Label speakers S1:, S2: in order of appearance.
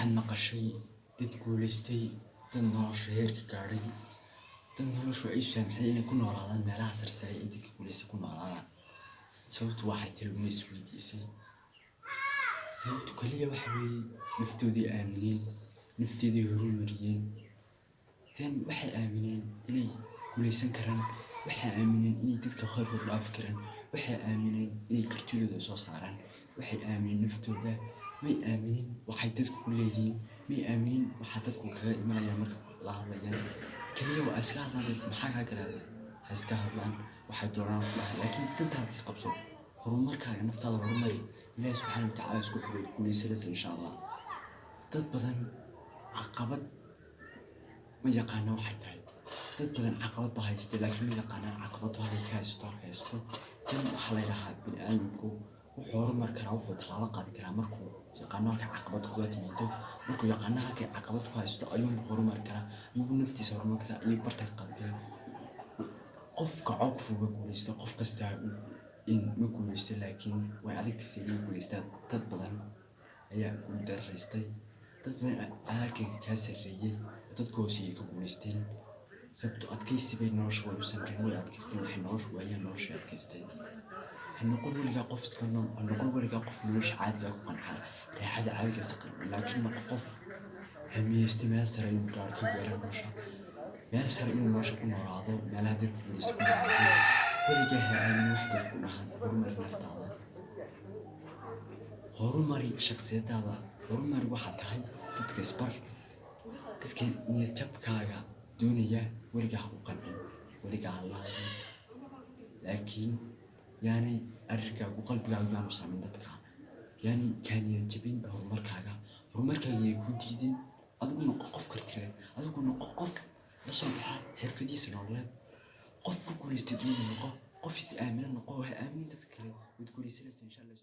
S1: waxaad maqashay dad guulaystay, dad nolosha heerka gaadhay, dad noloshu ay saamaxday inay ku noolaadaan meelaha sarsare ee dadka guulaystay ku noolaadaan. Sababtu waxay tahay uma isweydiisay. Sababtu kaliya waxa weeye naftoodii aamineen, naftoodii horumariyeen. Waxay aamineen inay guulaysan karaan, waxay aamineen inay dadka khayr u dhaafi karaan, waxay aamineen inay kartidooda soo saaraan, waxay aamineen naftooda. May aaminin waxay dadku ku leeyihiin, may aaminin waxa dadku kaga imanayaan marka la hadlayaan. Kaliya waa iska hadlaan dadku maxaa kaa garaacay? Ha iska hadlaan waxay doonaan ku dhahay, laakiin dantaada ka qabso. Horumarkaaga naftaada horumari. Ilaahay subxaanahu wa tacaala isku xidhay guulaysanaysa insha Allah. Dad badan caqabad ma yaqaanaan waxay tahay. Dad badan caqabad baa haysta laakiin ma yaqaanaan caqabadu halkay ka haysto. Tan waxaa la yidhaahdaa bini'aadamku wuxuu horumar karaa, wuxuu tallaabo qaadi karaa markuu yaqaano halkay caqabad kuga timaado. Markuu yaqaano halkay caqabad ku haysto ayuu horumar karaa, ayuu naftiisa horumar karaa, ayuu bartay qaadi karaa. Qofka codku guulaysto qof kasta ma guulaysto, laakiin way adagtahay inuu guulaysto. Dad badan ayaa ku daraystay, dad badan halkay ka sarreeyay, dadka hooseeyay ka guulaysteen. Sababtoo adkaysi bay nolosha u samreen, way adkaysteen waxay noloshu waayeen nolosha adkaysteen. Ha noqon weligaa qof iska nool, ha noqon weligaa qof nolosha caadiga ku qancaa, raaxada caadiga si qancin, laakiin noqo qof hamiyeysta meel sare inuu gaaro ka gaaro nolosha. Meel sare inuu nolosha ku noolaado, meelaha dadka guulaysta ku noolaado. Weligaa ha aamin wax dadku dhahaan, horumari naftaada. Horumari shakhsiyadaada, horumari waxaad tahay. Dadka isbar, dadka niyad jabkaaga doonaya weligaa ha u qancin, weligaa ha la hadlin. Laakiin yaani arrinkaagu qalbigaaga yaanu saameyn dadka, yaani kaa niyad jabin horumarkaaga yay ku diidin. Adigu noqo qof karti leh, adigu noqo qof la soo baxa xirfadiisa nololeed, qof ku guulaystay dunida noqo, qof is aamina noqo, ha aaminin dadka kale. Waad guulaysanaysaa insha Allah.